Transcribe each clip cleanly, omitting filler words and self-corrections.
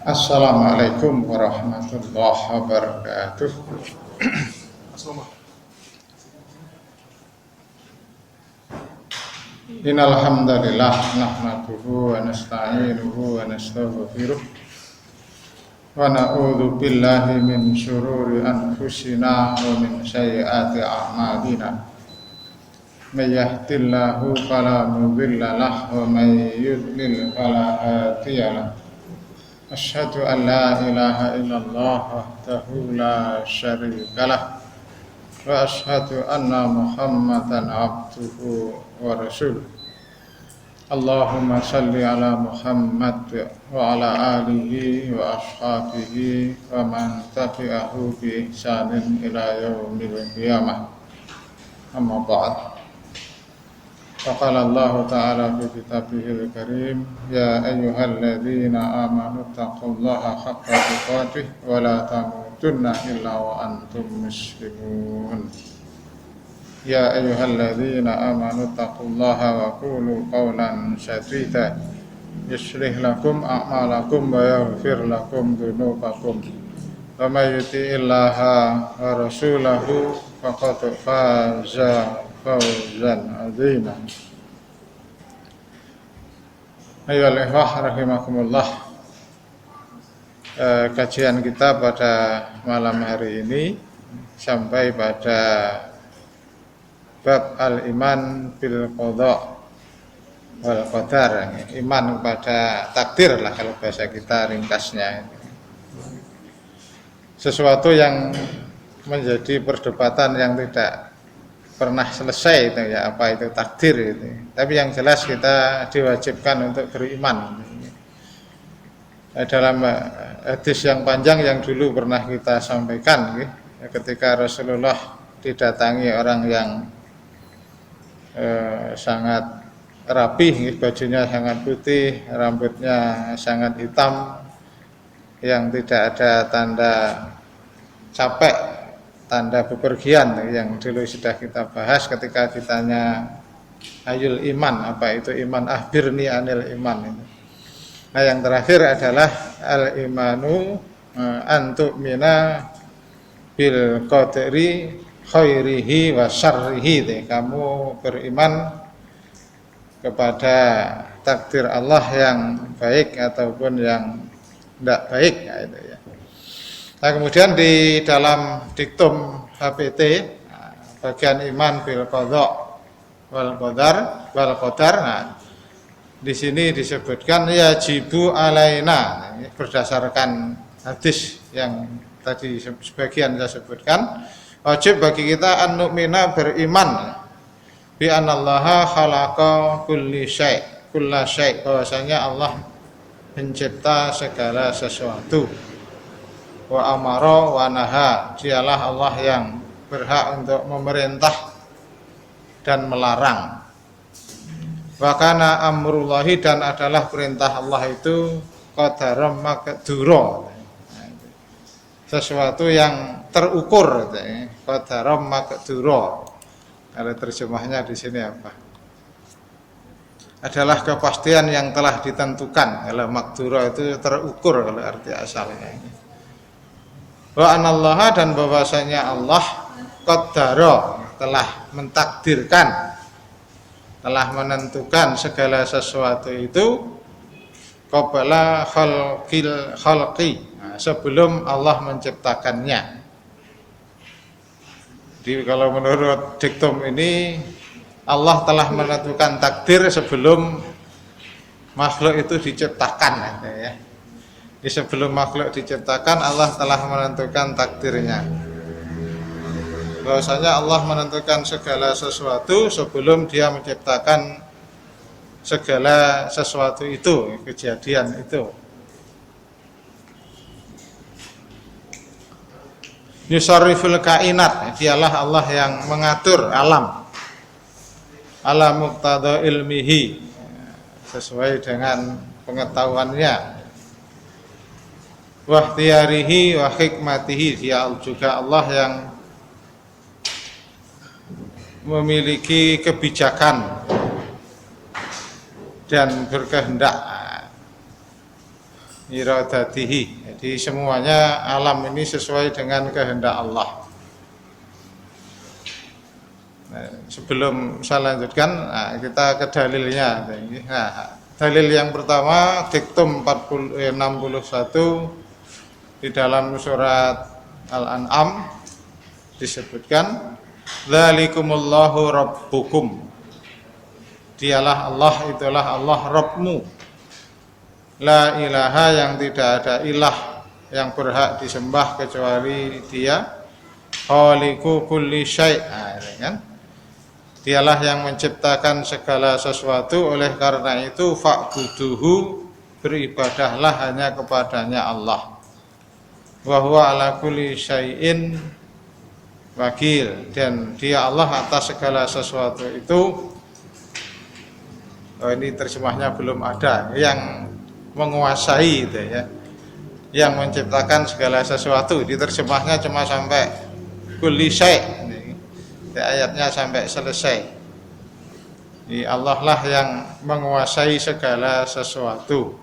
Assalamualaikum warahmatullahi wabarakatuh. Innal hamdalillah nahmaduhu wa nasta'inuhu wa nastaghfiruh wa na'udzu billahi min syururi anfusina wa min sayyiati a'malina. May yahdihillahu fala mudilla lahu wa may yudlil fala hadiya lahu. Asyhadu an la ilaha illallah wahdahu la syarika lah wa asyhadu anna Muhammadan abduhu wa rasuluh. Allahumma salli ala Muhammad wa ala alihi wa ashabihi wa man tabi'ahu bi ihsanin ila yaumil qiyamah. Amma ba'd. Faqala Allah Ta'ala fi kitabihil karim, ya ayyuhalladzina amanu taqullaha haqqa tuqatih wa la tamutunna illa wa antum muslimun. Ya ayyuhalladzina amanu taqullaha wa qulu qawlan sadida yuslih lakum a'malakum wa yaghfir lakum dhunubakum wa may yuti'illaha wa rasulahu faqad faza fawzan azima. Ayyuhal ikhwah rahimakumullah. Kajian kita pada malam hari ini sampai pada bab al-iman bil qada wal qadar, iman kepada takdir lah kalau bahasa kita ringkasnya. Sesuatu yang menjadi perdebatan yang tidak pernah selesai itu ya, apa itu takdir itu. Tapi yang jelas kita diwajibkan untuk beriman. Dalam hadis yang panjang yang dulu pernah kita sampaikan ketika Rasulullah didatangi orang yang sangat rapi, bajunya sangat putih, rambutnya sangat hitam, yang tidak ada tanda capek, tanda bepergian yang dulu sudah kita bahas ketika ditanya ayul iman, apa itu iman, ahbirni anil iman itu. Nah yang terakhir adalah al imanu antu'mina bil qadri khairihi wa syarrihi. Kamu beriman kepada takdir Allah yang baik ataupun yang tidak baik ya, itu ya. Nah, kemudian di dalam diktum HPT bagian iman bil qadha wal qadar, nah, di sini disebutkan yajibu alaina, berdasarkan hadis yang tadi sebagian saya sebutkan, wajib bagi kita an nu'mina, beriman bi anallaha khalaqa kulli syai', kulla syai', bahwasanya Allah mencipta segala sesuatu. Wa amara wa naha, dialah Allah yang berhak untuk memerintah dan melarang. Wa kana amrullahi, dan adalah perintah Allah itu qadaram maqdura, sesuatu yang terukur, qadaram maqdura. Kalau terjemahnya di sini apa? Adalah kepastian yang telah ditentukan. Kalau maqdura itu terukur kalau arti asalnya. Wa anallaha, dan bahwasanya Allah qaddara, telah mentakdirkan, telah menentukan segala sesuatu itu qabla khalqi, sebelum Allah menciptakannya. Jadi kalau menurut diktum ini Allah telah menentukan takdir sebelum makhluk itu diciptakan ya. Di sebelum makhluk diciptakan Allah telah menentukan takdirnya. Bahwasanya Allah menentukan segala sesuatu sebelum Dia menciptakan segala sesuatu itu, kejadian itu. Yusarriful kainat, dialah Allah yang mengatur alam ala muqtada ilmihi, sesuai dengan pengetahuannya. Wahtiyarihi wa hikmatihi, dia juga Allah yang memiliki kebijakan dan berkehendak. iradatihi. Jadi semuanya alam ini sesuai dengan kehendak Allah. Nah, sebelum saya lanjutkan, kita ke dalilnya. Nah, dalil yang pertama diktum 61 di dalam surat Al-An'am disebutkan dzalikumullahu rabbukum. Dialah Allah, itulah Allah Rabbmu. La ilaha, yang tidak ada ilah yang berhak disembah kecuali Dia. Khaliqu kulli syai'. Kan? Dialah yang menciptakan segala sesuatu, oleh karena itu fa'buduhu, beribadahlah hanya kepadanya Allah. Wa huwa ala kulli syai'in wakil, dan Dia Allah atas segala sesuatu itu. Ini terjemahnya belum ada, yang menguasai itu ya, yang menciptakan segala sesuatu. Diterjemahnya cuma sampai kulli syai', ayatnya sampai selesai. Allah lah yang menguasai segala sesuatu.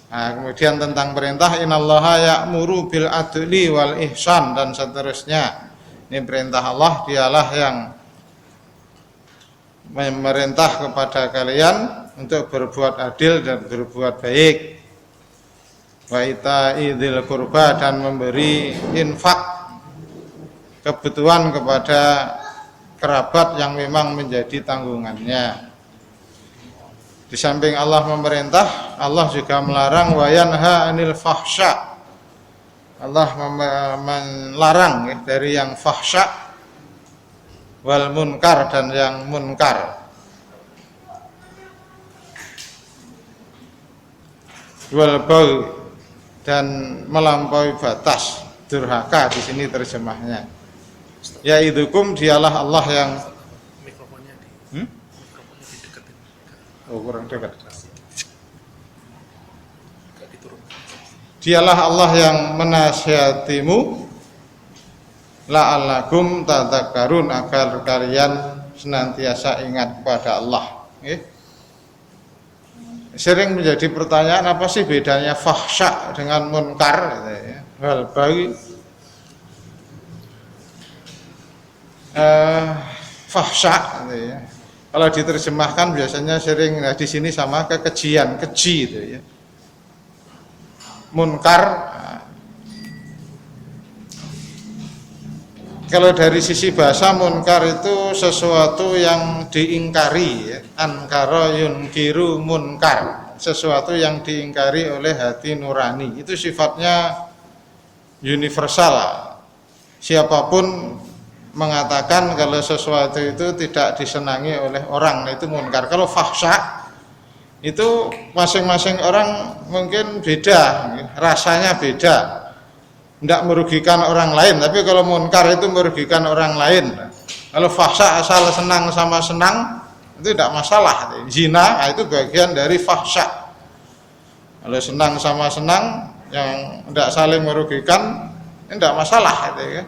Nah, kemudian tentang perintah, innallaha ya'muru bil adli wal ihsan, dan seterusnya. Ini perintah Allah, Dialah yang memerintah kepada kalian untuk berbuat adil dan berbuat baik. Wa ita'idzil qurba, dan memberi infak kebutuhan kepada kerabat yang memang menjadi tanggungannya. Di samping Allah memerintah, Allah juga melarang. Wa yanha 'anil fahsya, Allah melarang dari yang fahsya, wal munkar, dan yang munkar. Wal baghi, dan melampaui batas, durhaka di sini terjemahnya. Yaidukum, dialah Allah yang mikrofonnya dideketin. Oh, kurang dekat. Agak diturun. Dialah Allah yang menasihatimu, la'allakum tadzakkarun, agar kalian senantiasa ingat kepada Allah. Sering menjadi pertanyaan, apa sih bedanya fahsya dengan munkar? Hal bagi fahsya, kalau diterjemahkan biasanya sering di sini sama kekejian, keji itu ya. Munkar, kalau dari sisi bahasa, munkar itu sesuatu yang diingkari ya. Ankara yunkiru munkar, sesuatu yang diingkari oleh hati nurani. Itu sifatnya universal. Siapapun mengatakan kalau sesuatu itu tidak disenangi oleh orang, itu munkar. Kalau fahsya itu masing-masing orang mungkin beda, rasanya beda, tidak merugikan orang lain. Tapi kalau munkar itu merugikan orang lain. Kalau fahsya asal senang sama senang itu tidak masalah. Zina itu bagian dari fahsya. Kalau senang sama senang yang tidak saling merugikan, ini tidak masalah itu ya.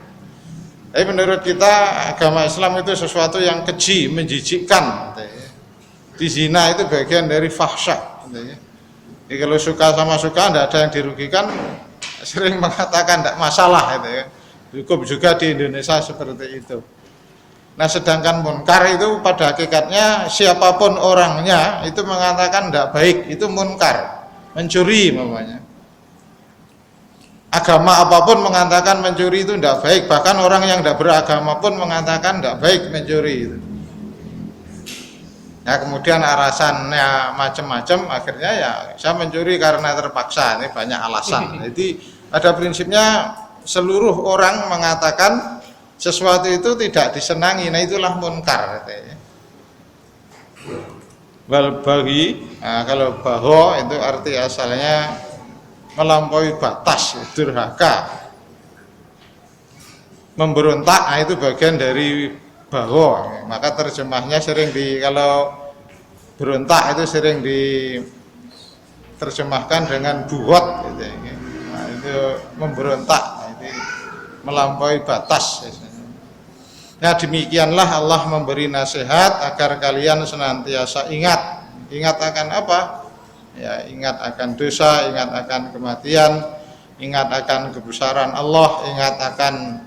Tapi menurut kita agama Islam itu sesuatu yang keji, menjijikkan. Di zina itu bagian dari fahsya. Jadi kalau suka sama suka tidak ada yang dirugikan, sering mengatakan tidak masalah itu ya. Cukup juga di Indonesia seperti itu. Nah, sedangkan munkar itu pada hakikatnya siapapun orangnya itu mengatakan tidak baik, itu munkar, mencuri namanya. Agama apapun mengatakan mencuri itu tidak baik, bahkan orang yang tidak beragama pun mengatakan tidak baik mencuri itu. Ya, kemudian alasannya macam-macam, akhirnya ya saya mencuri karena terpaksa, ini banyak alasan. Jadi pada prinsipnya seluruh orang mengatakan sesuatu itu tidak disenangi, nah itulah munkar. Wal baghi, nah, kalau baho itu arti asalnya melampaui batas, durhaka, memberontak, nah itu bagian dari baho. Maka terjemahnya sering kalau berontak itu sering diterjemahkan dengan buhot gitu. Nah, itu memberontak, itu melampaui batas. Nah, demikianlah Allah memberi nasihat agar kalian senantiasa ingat akan apa? Ya, ingat akan dosa, ingat akan kematian, ingat akan kebesaran Allah, ingat akan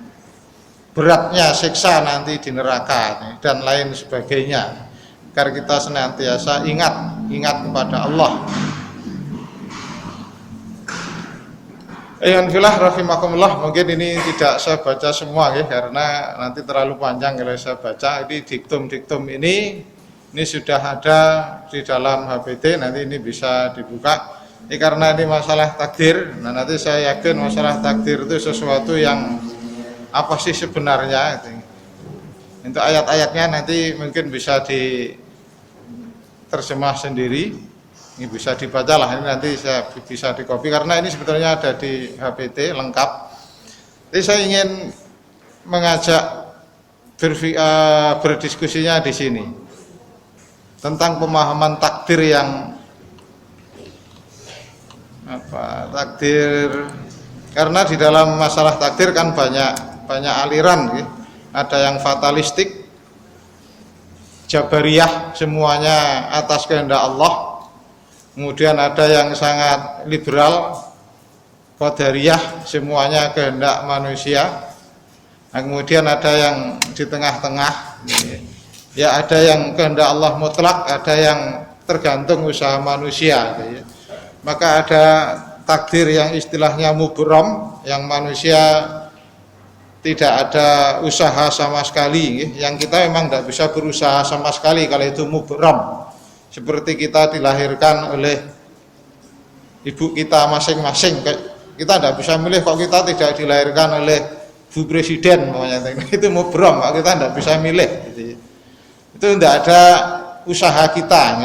beratnya siksa nanti di neraka dan lain sebagainya. Agar kita senantiasa ingat kepada Allah. Alhamdulillah rahimakumullah, mungkin ini tidak saya baca semua ya, karena nanti terlalu panjang kalau saya baca. Ini diktum-diktum ini sudah ada di dalam HPT, nanti ini bisa dibuka. Ini karena ini masalah takdir. Nah, nanti saya yakin masalah takdir itu sesuatu yang apa sih sebenarnya. Untuk ayat-ayatnya nanti mungkin bisa diterjemah sendiri. Ini bisa dibaca lah, ini nanti saya bisa di copy karena ini sebetulnya ada di HPT lengkap. Jadi saya ingin mengajak berdiskusinya di sini tentang pemahaman takdir yang takdir, karena di dalam masalah takdir kan banyak aliran ya. Ada yang fatalistik, jabariyah, semuanya atas kehendak Allah. Kemudian ada yang sangat liberal, qadariyah, semuanya kehendak manusia. Nah, kemudian ada yang di tengah-tengah, ya ada yang kehendak Allah mutlak, ada yang tergantung usaha manusia. Maka ada takdir yang istilahnya mubram, yang manusia tidak ada usaha sama sekali. Yang kita memang tidak bisa berusaha sama sekali kalau itu mubram. Seperti kita dilahirkan oleh ibu kita masing-masing, kita tidak bisa milih kok kita tidak dilahirkan oleh Bu Presiden, itu mubram, kita tidak bisa milih. Itu tidak ada usaha kita.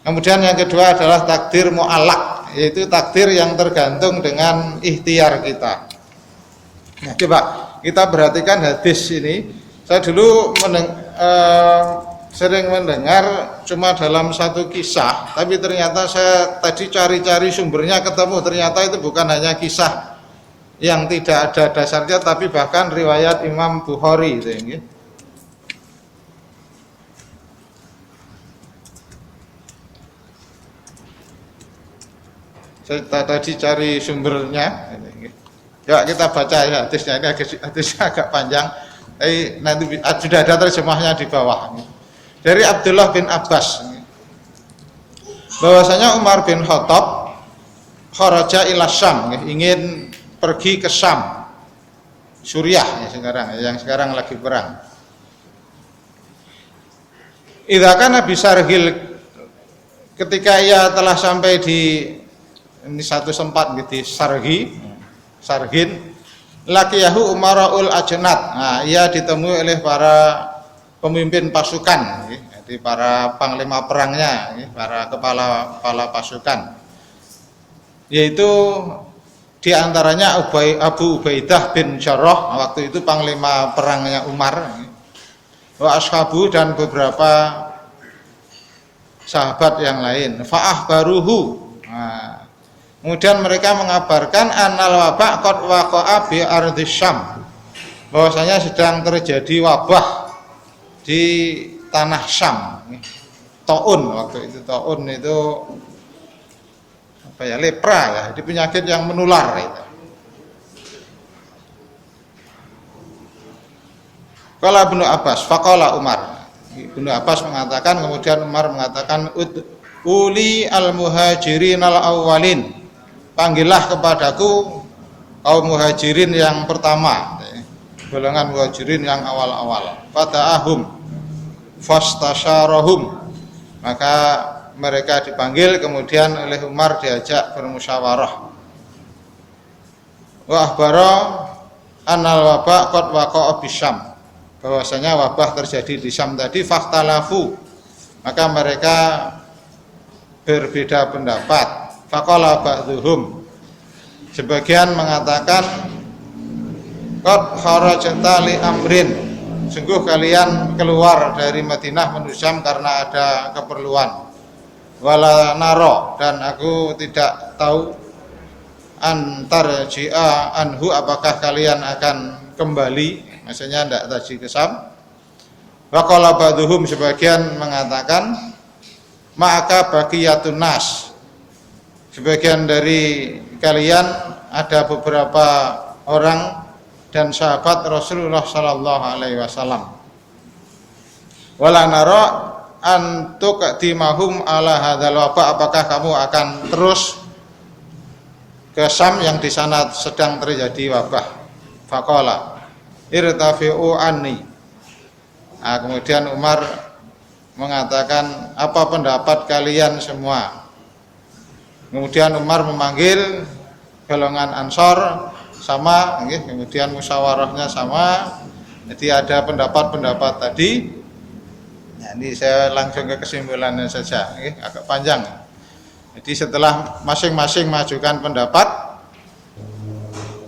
Kemudian yang kedua adalah takdir mu'allaq, yaitu takdir yang tergantung dengan ikhtiar kita. Nah, coba kita perhatikan hadis ini. Saya dulu sering mendengar cuma dalam satu kisah, tapi ternyata saya tadi cari-cari sumbernya ketemu, ternyata itu bukan hanya kisah yang tidak ada dasarnya, tapi bahkan riwayat Imam Bukhari itu ya. Saya tadi cari sumbernya. Ya, kita baca ya hadisnya, ini hadisnya agak panjang, tapi nanti sudah ada terjemahnya di bawah. Dari Abdullah bin Abbas, bahwasanya Umar bin Khattab kharaja ila Syam, ingin pergi ke Syam, Suriah yang sekarang lagi perang. Idza kana bi Sarhil, ketika ia telah sampai di ini satu tempat di Sarhin, laqiyahu umaraul ajnad. Nah, ia ditemui oleh para pemimpin pasukan, jadi para panglima perangnya, para kepala pasukan, yaitu diantaranya Abu Ubaidah bin Jarrah, waktu itu panglima perangnya Umar, wa ashabu, dan beberapa sahabat yang lain. Fa'ahbaruhu, nah, kemudian mereka mengabarkan annal wabah qad waqa'a bi ardhi Syam, bahwasanya sedang terjadi wabah di tanah Syam. Taun, waktu itu taun itu apa ya, lepra ya, di penyakit yang menular itu. Qala Ibnu Abbas, faqala Umar. Ibnu Abbas mengatakan, kemudian Umar mengatakan, uli al-muhajirin al-awwalin, panggillah kepadaku kaum muhajirin yang pertama, golongan muhajirin yang awal-awal. Fata'ahum fastasyarahum, maka mereka dipanggil, kemudian oleh Umar diajak bermusyawarah. Wa akhbara annal wabah qad waqa'a bisyam, bahwasanya wabah terjadi di Syam tadi. Fakhtalafu, maka mereka berbeda pendapat. Faqala ba'dhuhum, sebagian mengatakan qad kharajta li amrin, sungguh kalian keluar dari Madinah menuju Syam karena ada keperluan. Wala naro, dan aku tidak tahu antar ji'a anhu, apakah kalian akan kembali, maksudnya tidak taji ke Syam. Wa qala ba'dhuhum, sebagian mengatakan ma'aka baqiyatun nas, sebagian dari kalian ada beberapa orang dan sahabat Rasulullah sallallahu alaihi wasallam. Wala nara antuk timahum ala hadzal waba, apakah kamu akan terus ke Syam yang di sana sedang terjadi wabah. Faqala irtafi'u anni. Nah, kemudian Umar mengatakan, apa pendapat kalian semua? Kemudian Umar memanggil golongan Ansor sama, kemudian musyawarahnya sama. Jadi ada pendapat-pendapat tadi. Nah, ini saya langsung ke kesimpulannya saja, agak panjang. Jadi setelah masing-masing majukan pendapat,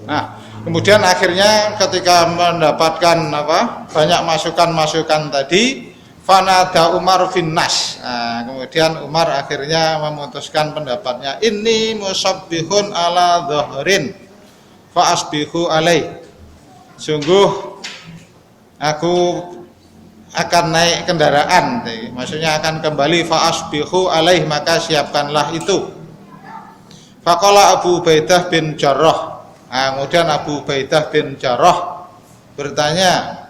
nah kemudian akhirnya ketika mendapatkan banyak masukan-masukan tadi, fanada Umar finnas. Nah, kemudian Umar akhirnya memutuskan pendapatnya, inni musabbihun ala dhahrin fa asbihu alai. Sungguh aku akan naik kendaraan, maksudnya akan kembali, fa asbihu alaih, maka siapkanlah itu. Faqala Abu Ubaidah bin Jarrah. Nah, kemudian Abu Ubaidah bin Jarrah bertanya,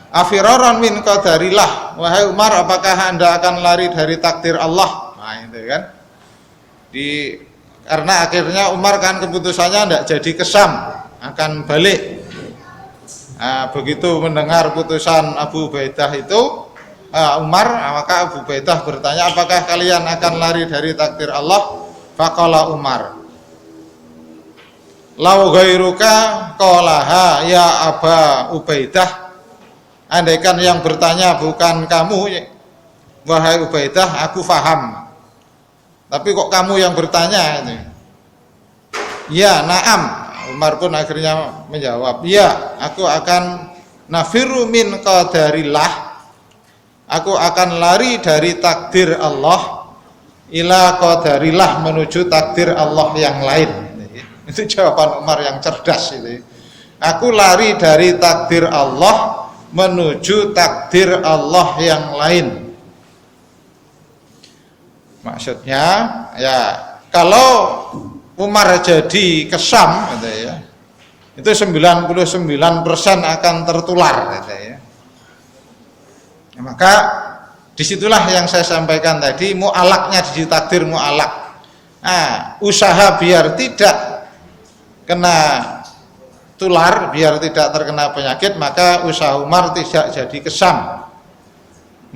afiraran min qadarillah, wahai Umar, apakah Anda akan lari dari takdir Allah? Nah, itu kan. Karena akhirnya Umar kan keputusannya tidak jadi ke Syam, akan balik. Nah, begitu mendengar putusan Abu Ubaidah itu, Umar, maka Abu Ubaidah bertanya, apakah kalian akan lari dari takdir Allah? Faqala Umar, lau ghairuka qalaha ya Aba Ubaidah. Andaikan yang bertanya bukan kamu, wahai Ubaidah, aku faham. Tapi kok kamu yang bertanya ini? Ya, na'am. Umar pun akhirnya menjawab, ya, aku akan nafiru min qadarillah, aku akan lari dari takdir Allah ila qadarillah, menuju takdir Allah yang lain. Itu jawaban Umar yang cerdas itu. Aku lari dari takdir Allah menuju takdir Allah yang lain. Maksudnya ya, kalau Umar jadi ke Syam, gitu ya, itu 99% akan tertular, gitu ya. Maka disitulah yang saya sampaikan tadi, mu'alaknya di takdir mu'alak. Nah, usaha biar tidak kena tular, biar tidak terkena penyakit, maka usaha Umar tidak jadi ke Syam,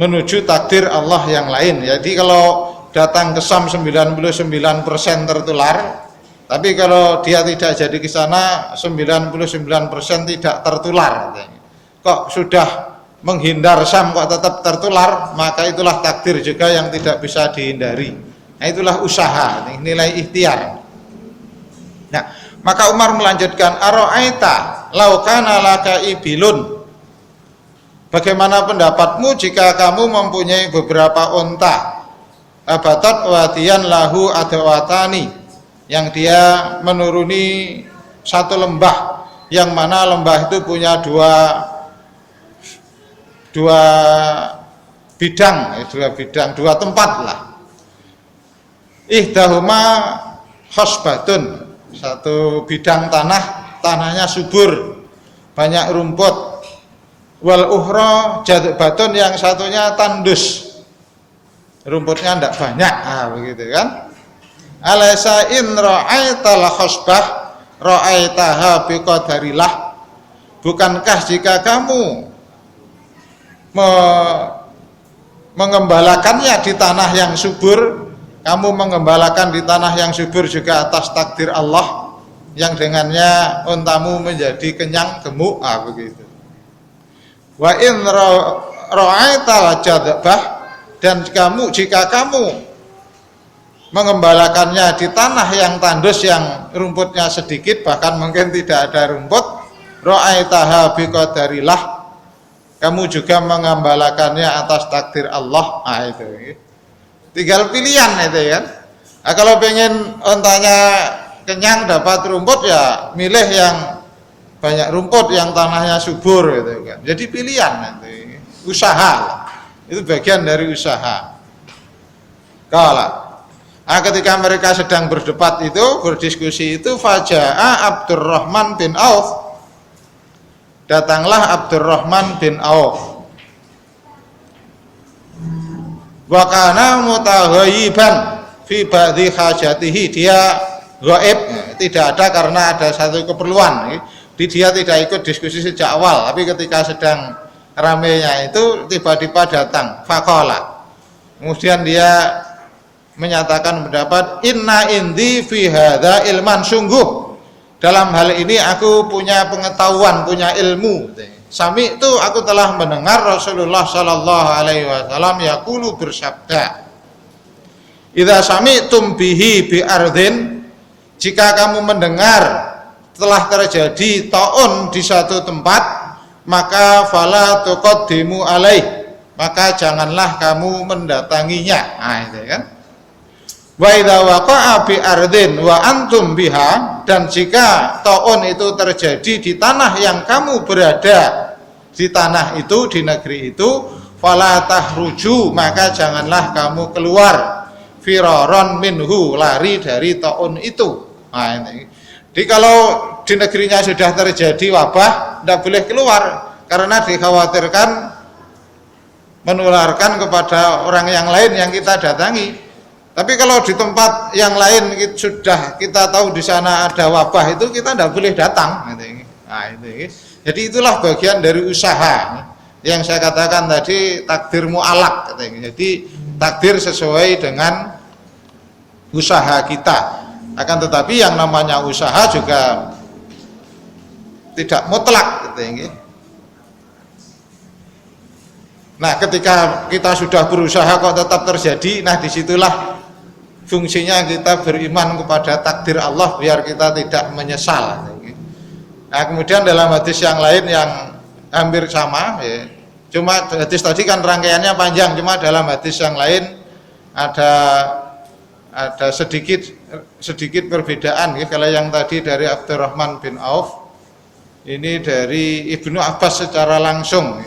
menuju takdir Allah yang lain. Jadi kalau datang ke Syam 99% tertular, tapi kalau dia tidak jadi ke sana 99% tidak tertular. Kok sudah menghindar Syam kok tetap tertular, maka itulah takdir juga yang tidak bisa dihindari. Nah, itulah usaha, nilai ikhtiar. Nah, maka Umar melanjutkan, ara'aita law kana laka ibilun. Bagaimana pendapatmu jika kamu mempunyai beberapa unta? Abatat wadiyan lahu adawatani, yang dia menuruni satu lembah, yang mana lembah itu punya dua tempat lah. Ihdahuma khosbatun, satu bidang tanahnya subur, banyak rumput. Wal ukhra jadbatun, yang satunya tandus, rumputnya tidak banyak. Begitu kan. Alaysa in ra'aital khosbah ra'aitaha biqadarillah. Bukankah jika kamu mengembalakannya di tanah yang subur, kamu mengembalakan di tanah yang subur juga atas takdir Allah, yang dengannya untamu menjadi kenyang gemuk. Begitu. Wa in ra'aital jadbah, dan jika kamu mengembalakannya di tanah yang tandus, yang rumputnya sedikit, bahkan mungkin tidak ada rumput, ra'aitaha biqadarillah, kamu juga mengembalakannya atas takdir Allah. Itu tinggal pilihan itu kan. Nah, kalau pengen untanya kenyang dapat rumput, ya milih yang banyak rumput, yang tanahnya subur gitu kan. Jadi pilihan itu, usaha. Itu bagian dari usaha. Kala Ketika mereka sedang berdebat itu, berdiskusi itu, faja'a Abdurrahman bin Auf. Datanglah Abdurrahman bin Auf. Wa kana mutaghayyiban fi ba'dhi hajatihi, dia gaib, tidak ada karena ada satu keperluan. Dia tidak ikut diskusi sejak awal, tapi ketika sedang ramenya itu tiba-tiba datang faqala. Kemudian dia menyatakan pendapat, inna indi fi hadza ilman, sungguh dalam hal ini aku punya pengetahuan, punya ilmu. Sami itu aku telah mendengar Rasulullah sallallahu alaihi wasallam yaqulu, bersabda, idza sami'tum bihi bi ardhin, jika kamu mendengar telah terjadi taun di satu tempat, maka fala tuqaddimu alaih, maka janganlah kamu mendatanginya. Nah, itu kan. Wa idza waqa'a bi ardhin wa antum biha, dan jika taun itu terjadi di tanah yang kamu berada, di tanah itu, di negeri itu, fala tahruju, maka janganlah kamu keluar, firaron minhu, lari dari taun itu. Nah, ini. Jadi kalau di negerinya sudah terjadi wabah, tidak boleh keluar karena dikhawatirkan menularkan kepada orang yang lain yang kita datangi. Tapi kalau di tempat yang lain sudah kita tahu di sana ada wabah, itu kita tidak boleh datang. Nah, itu. Jadi itulah bagian dari usaha yang saya katakan tadi, takdir mu'alaq. Jadi takdir sesuai dengan usaha kita. Akan tetapi yang namanya usaha juga tidak mutlak. Nah, ketika kita sudah berusaha kok tetap terjadi, nah disitulah fungsinya kita beriman kepada takdir Allah biar kita tidak menyesal. Nah, kemudian dalam hadis yang lain yang hampir sama, ya, cuma hadis tadi kan rangkaiannya panjang, cuma dalam hadis yang lain ada sedikit perbedaan. Ya. Kalau yang tadi dari Abdurrahman bin Auf, ini dari Ibnu Abbas secara langsung.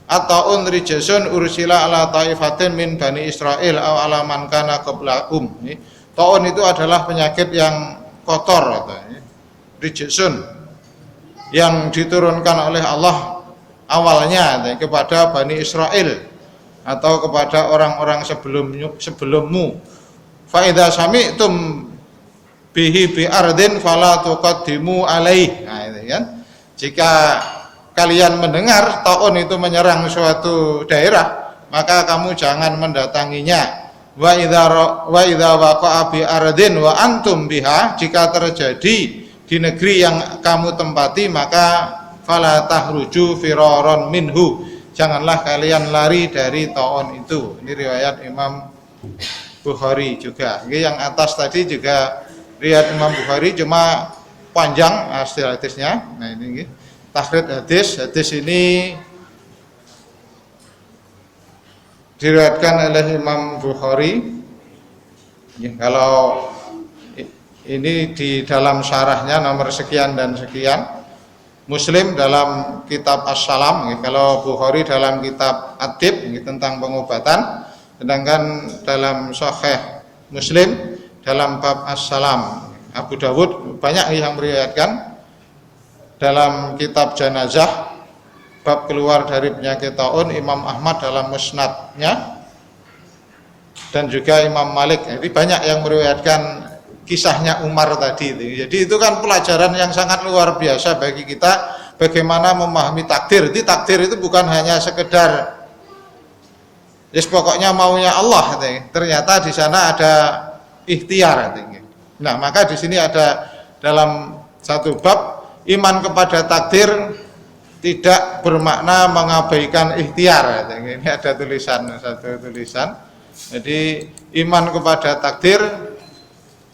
Ataun rijasun ursila ala taifatin min bani Israel aw ala man kana qablahum. Taun itu adalah penyakit yang kotor, rijasun, yang diturunkan oleh Allah awalnya kepada bani Israel atau kepada orang-orang sebelummu. Fa idza sami'tum bihi bi ardin fala tuqaddimu alaih. Nah, itu kan. Jika kalian mendengar taun itu menyerang suatu daerah, maka kamu jangan mendatanginya. Wa idza waqa'a bi ardin wa antum biha, jika terjadi di negeri yang kamu tempati, maka fala tahruju firaron minhu, janganlah kalian lari dari taun itu. Ini riwayat Imam Bukhari juga. Ini yang atas tadi juga riwayat Imam Bukhari, cuma panjang hasil hadisnya. Nah, ini takhrid hadis ini diriwayatkan oleh Imam Bukhari. Ya, kalau ini di dalam syarahnya nomor sekian dan sekian. Muslim dalam kitab As-Salam, ya, kalau Bukhari dalam kitab At-Tib, ya, tentang pengobatan. Sedangkan dalam Sahih Muslim dalam bab As-Salam. Abu Dawud banyak yang meriwayatkan. Dalam kitab Janazah bab keluar dari penyakit taun, Imam Ahmad dalam musnadnya, dan juga Imam Malik. Jadi banyak yang meriwayatkan kisahnya Umar tadi itu. Jadi itu kan pelajaran yang sangat luar biasa bagi kita, bagaimana memahami takdir. Jadi takdir itu bukan hanya sekedar yes, pokoknya maunya Allah. Ternyata di sana ada ikhtiar. Nah, maka di sini ada dalam satu bab, iman kepada takdir tidak bermakna mengabaikan ikhtiar. Ini ada satu tulisan. Jadi iman kepada takdir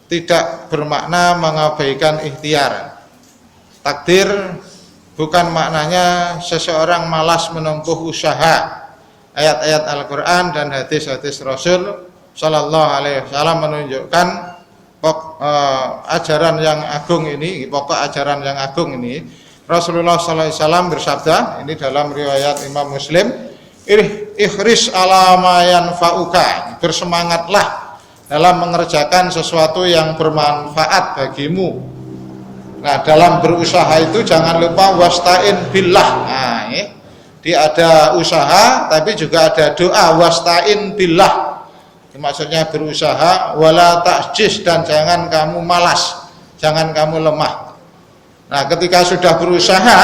tidak bermakna mengabaikan ikhtiar. Takdir bukan maknanya seseorang malas menempuh usaha. Ayat-ayat Al-Quran dan hadis-hadis Rasul Sallallahu Alaihi Wasallam menunjukkan ajaran yang agung ini, pokok ajaran yang agung ini. Rasulullah Sallallahu Alaihi Wasallam bersabda, ini dalam riwayat Imam Muslim, ikhris ala ma yanfa'uka, bersemangatlah dalam mengerjakan sesuatu yang bermanfaat bagimu. Nah, dalam berusaha itu jangan lupa wasta'in billah. Nah, dia ada usaha tapi juga ada doa wasta'in billah. Maksudnya berusaha wala ta'jiz, dan jangan kamu malas, jangan kamu lemah. Nah, ketika sudah berusaha,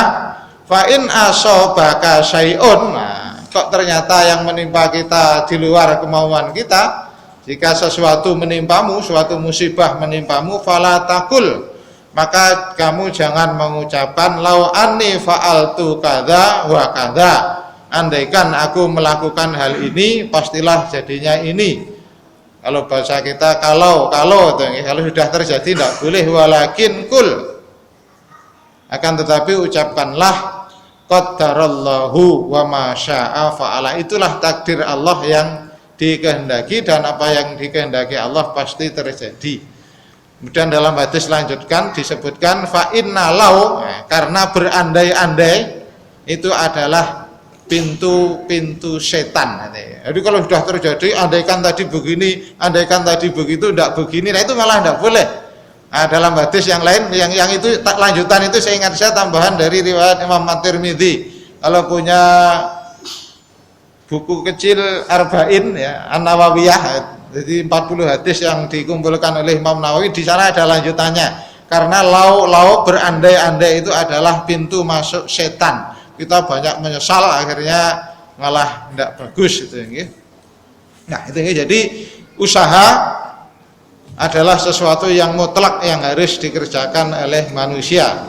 fa in asobaka syai'un, nah, kok ternyata yang menimpa kita di luar kemauan kita, jika sesuatu menimpamu, suatu musibah menimpamu, fala taqul, maka kamu jangan mengucapkan lau anni fa'altu kadza wa kadza, andaikan aku melakukan hal ini pastilah jadinya ini. Kalau bahasa kita kalau sudah terjadi tidak boleh, walakin kul, akan tetapi ucapkanlah qaddarallahu wa ma syaa fa'ala, itulah takdir Allah yang dikehendaki, dan apa yang dikehendaki Allah pasti terjadi. Kemudian dalam hadis lanjutkan disebutkan fa inna lau, karena berandai-andai itu adalah pintu-pintu setan. Jadi kalau sudah terjadi andaikan tadi begini, andaikan tadi begitu, tidak begini, nah itu malah tidak boleh. Nah, dalam hadis yang lain yang itu lanjutan itu saya ingat saya tambahan dari riwayat Imam At-Tirmidzi. Kalau punya buku kecil Arba'in ya, An-Nawawiyah, jadi 40 hadis yang dikumpulkan oleh Imam Nawawi, di sana ada lanjutannya. Karena lau berandai-andai itu adalah pintu masuk setan. Kita banyak menyesal akhirnya malah tidak bagus itu ya. Nah, itu ya, jadi usaha adalah sesuatu yang mutlak yang harus dikerjakan oleh manusia.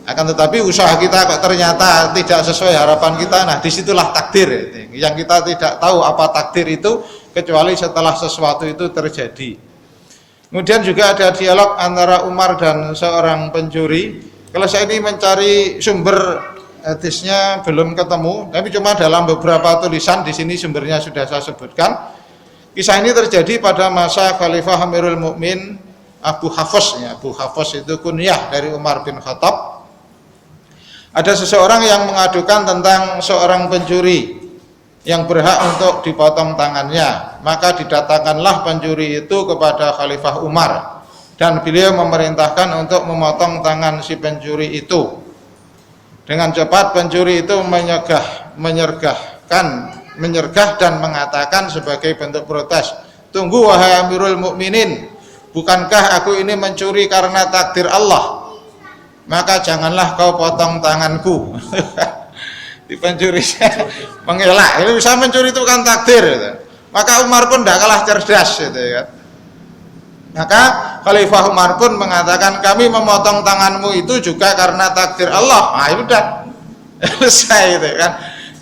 Akan tetapi usaha kita kok ternyata tidak sesuai harapan kita, nah disitulah takdir. Yang kita tidak tahu apa takdir itu kecuali setelah sesuatu itu terjadi. Kemudian juga ada dialog antara Umar dan seorang pencuri. Kalau saya ini mencari sumber hadisnya belum ketemu, tapi cuma dalam beberapa tulisan di sini sumbernya sudah saya sebutkan. Kisah ini terjadi pada masa Khalifah Amirul Mukmin Abu Hafs. Ya, Abu Hafs itu kunyah dari Umar bin Khattab. Ada seseorang yang mengadukan tentang seorang pencuri yang berhak untuk dipotong tangannya. Maka didatangkanlah pencuri itu kepada Khalifah Umar, dan beliau memerintahkan untuk memotong tangan si pencuri itu. Dengan cepat pencuri itu menyergah dan mengatakan sebagai bentuk protes, "Tunggu wahai Amirul Mukminin, bukankah aku ini mencuri karena takdir Allah? Maka janganlah kau potong tanganku." Di pencuri mengelak, ini bisa mencuri itu kan takdir gitu. Maka Umar pun tidak kalah cerdas gitu ya. Maka Khalifah Umar pun mengatakan, kami memotong tanganmu itu juga karena takdir Allah. Nah itu udah selesai gitu kan.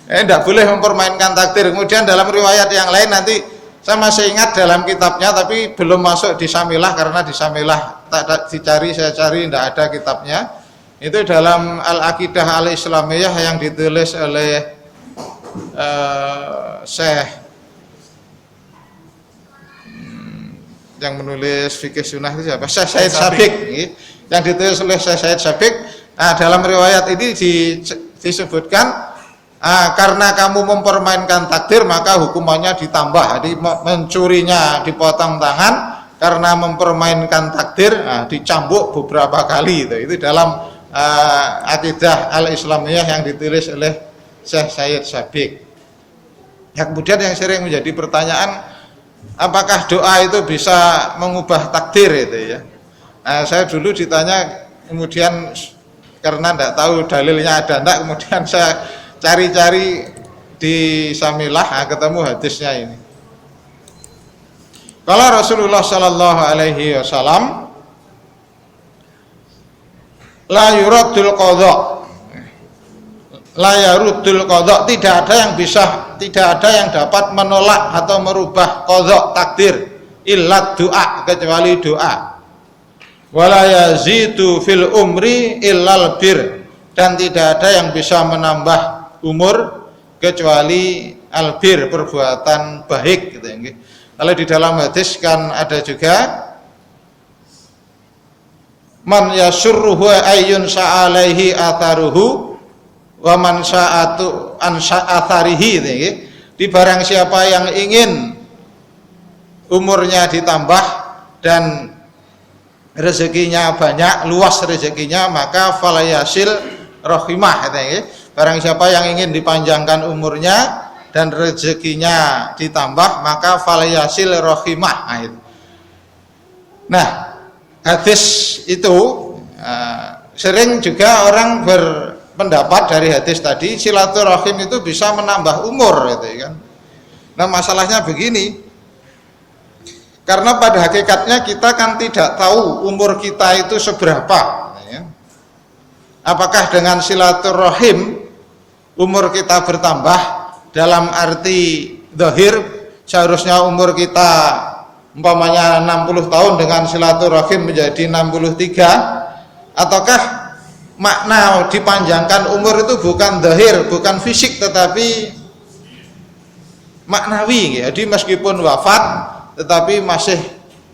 Tidak boleh mempermainkan takdir. Kemudian dalam riwayat yang lain nanti saya masih ingat dalam kitabnya, tapi belum masuk di Samilah karena di Samilah tak dicari, saya cari tidak ada kitabnya. Itu dalam Al-Aqidah Al-Islamiyah yang ditulis oleh Syekh yang menulis fikih sunnah itu siapa? Syekh Said Sabiq, yang ditulis oleh Syekh Said Sabiq. Nah, dalam riwayat ini disebutkan karena kamu mempermainkan takdir maka hukumannya ditambah. Jadi mencurinya dipotong tangan, karena mempermainkan takdir dicambuk beberapa kali. Itu dalam Aqidah Al-Islamiyah yang ditulis oleh Syekh Said Sabiq. Ya, kemudian yang sering menjadi pertanyaan, apakah doa itu bisa mengubah takdir itu ya? Nah, saya dulu ditanya, kemudian karena tidak tahu dalilnya ada enggak, kemudian saya cari-cari di Samilah, ketemu hadisnya ini. Kalau Rasulullah Sallallahu Alaihi Wasallam, la yuradul qadha, la yaruddul qadha, tidak ada yang dapat menolak atau merubah qadha takdir, illa doa, kecuali doa. Wala yazidu fil umri illal bir, dan tidak ada yang bisa menambah umur kecuali albir, perbuatan baik gitu ya. Kalau di dalam hadis kan ada juga man yasurruhu ayyun sa'alaihi atharuhu wa man sa'atu an sa'atharihi. Di barang siapa yang ingin umurnya ditambah dan rezekinya banyak, luas rezekinya, maka falayasil rahimah. Barang siapa yang ingin dipanjangkan umurnya dan rezekinya ditambah, maka falayasil rahimah. Nah, hadis itu sering juga orang berpendapat dari hadis tadi silaturahim itu bisa menambah umur, gitu kan. Nah, masalahnya begini, karena pada hakikatnya kita kan tidak tahu umur kita itu seberapa. Apakah dengan silaturahim umur kita bertambah dalam arti zahir, seharusnya umur kita umpamanya 60 tahun dengan silaturahim menjadi 63, ataukah makna dipanjangkan umur itu bukan zahir, bukan fisik, tetapi maknawi. Jadi meskipun wafat tetapi masih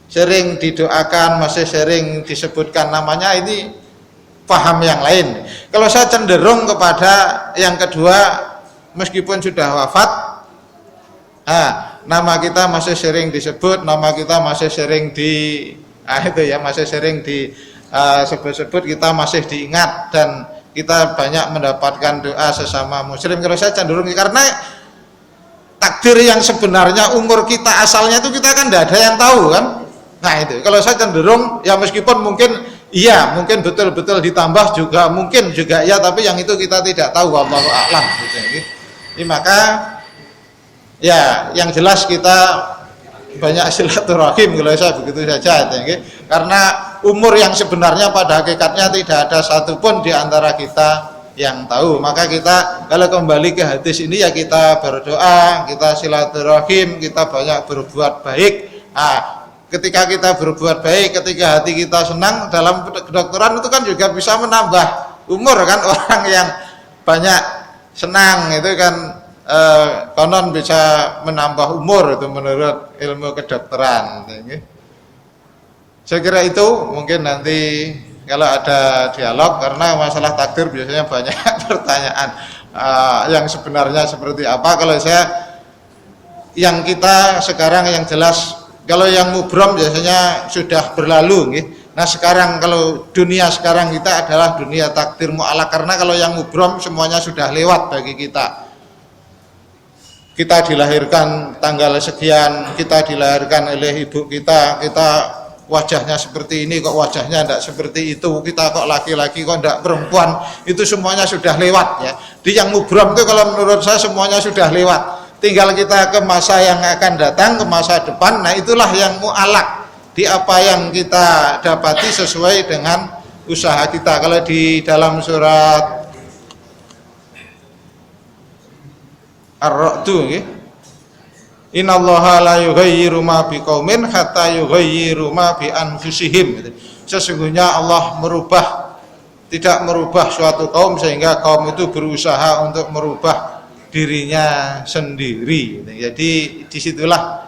sering didoakan, masih sering disebutkan namanya, ini paham yang lain. Kalau saya cenderung kepada yang kedua, meskipun sudah wafat, nama kita masih sering disebut, nama kita masih sering masih sering disebut-sebut, kita masih diingat dan kita banyak mendapatkan doa sesama muslim. Kalau saya cenderung, karena takdir yang sebenarnya umur kita asalnya itu kita kan tidak ada yang tahu kan. Nah itu, kalau saya cenderung ya meskipun mungkin iya, mungkin betul-betul ditambah juga, mungkin juga ya, tapi yang itu kita tidak tahu, wallahu a'lam gitu. Jadi maka ya yang jelas kita banyak silaturahim, kalau saya begitu saja ya, karena umur yang sebenarnya pada hakikatnya tidak ada satupun di antara kita yang tahu. Maka kita kalau kembali ke hadis ini ya kita berdoa, kita silaturahim, kita banyak berbuat baik. Ketika kita berbuat baik, ketika hati kita senang, dalam kedokteran itu kan juga bisa menambah umur kan. Orang yang banyak senang itu kan konon bisa menambah umur, itu menurut ilmu kedokteran. Saya kira itu mungkin nanti kalau ada dialog, karena masalah takdir biasanya banyak pertanyaan yang sebenarnya seperti apa. Kalau saya, yang kita sekarang yang jelas, kalau yang mubrom biasanya sudah berlalu, gitu. Nah sekarang kalau dunia sekarang kita adalah dunia takdir mu'alaq, karena kalau yang mubrom semuanya sudah lewat bagi kita. Kita dilahirkan tanggal sekian, kita dilahirkan oleh ibu kita wajahnya seperti ini, kok wajahnya tidak seperti itu, kita kok laki-laki kok tidak perempuan, itu semuanya sudah lewat ya. Di yang mubrom itu kalau menurut saya semuanya sudah lewat, tinggal kita ke masa yang akan datang, ke masa depan. Nah itulah yang mu'alaq, di apa yang kita dapati sesuai dengan usaha kita. Kalau di dalam surat Ar-Ra'd, innallaha la yughayyiru ma biqaumin hatta yughayyiru ma bi anfusihim. Sesungguhnya Allah tidak merubah suatu kaum sehingga kaum itu berusaha untuk merubah dirinya sendiri. Jadi disitulah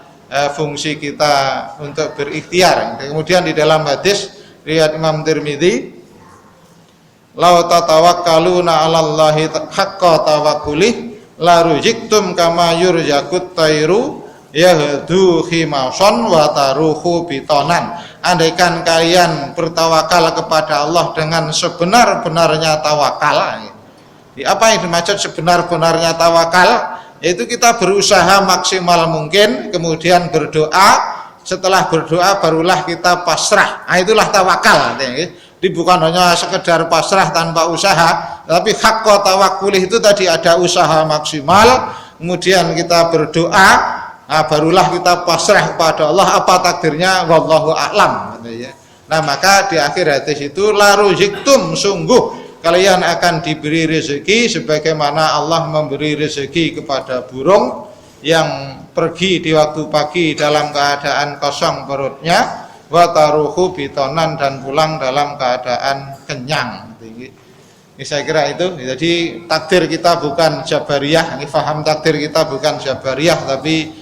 fungsi kita untuk berikhtiar. Kemudian di dalam hadis riwayat Imam Tirmidzi, la tatawakkaluna 'alallahi haqqa tawakkulih la rujiktum kama yurjakut tairu yahdu khimason wa taruhu bitonan. Andaikan kalian bertawakal kepada Allah dengan sebenar-benarnya tawakal. Apa yang dimaksud sebenar-benarnya tawakal? Yaitu kita berusaha maksimal mungkin, kemudian berdoa, setelah berdoa barulah kita pasrah. Nah itulah tawakal. Jadi bukan hanya sekedar pasrah tanpa usaha, tapi haqqa tawakkulih itu tadi ada usaha maksimal, kemudian kita berdoa, barulah kita pasrah kepada Allah, apa takdirnya wallahu a'lam. Nah maka di akhir hadis itu la ruziktum, sungguh kalian akan diberi rezeki sebagaimana Allah memberi rezeki kepada burung yang pergi di waktu pagi dalam keadaan kosong perutnya, wa taruhu bitonan, dan pulang dalam keadaan kenyang. Ini saya kira itu. Jadi takdir kita bukan jabariyah, ini faham takdir kita bukan jabariyah, tapi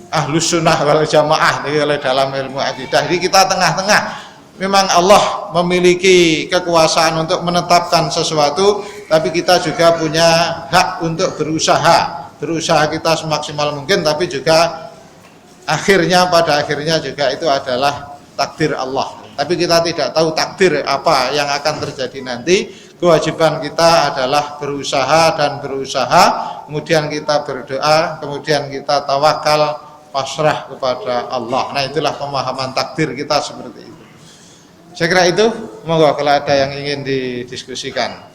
ahlus sunnah wal jamaah oleh dalam ilmu akidah. Jadi kita tengah-tengah. Memang Allah memiliki kekuasaan untuk menetapkan sesuatu, tapi kita juga punya hak untuk berusaha kita semaksimal mungkin, tapi juga akhirnya pada akhirnya juga itu adalah takdir Allah. Tapi kita tidak tahu takdir apa yang akan terjadi nanti. Kewajiban kita adalah berusaha dan berusaha, kemudian kita berdoa, kemudian kita tawakal, pasrah kepada Allah. Nah, itulah pemahaman takdir kita seperti itu. Saya kira itu, monggo kalau ada yang ingin didiskusikan.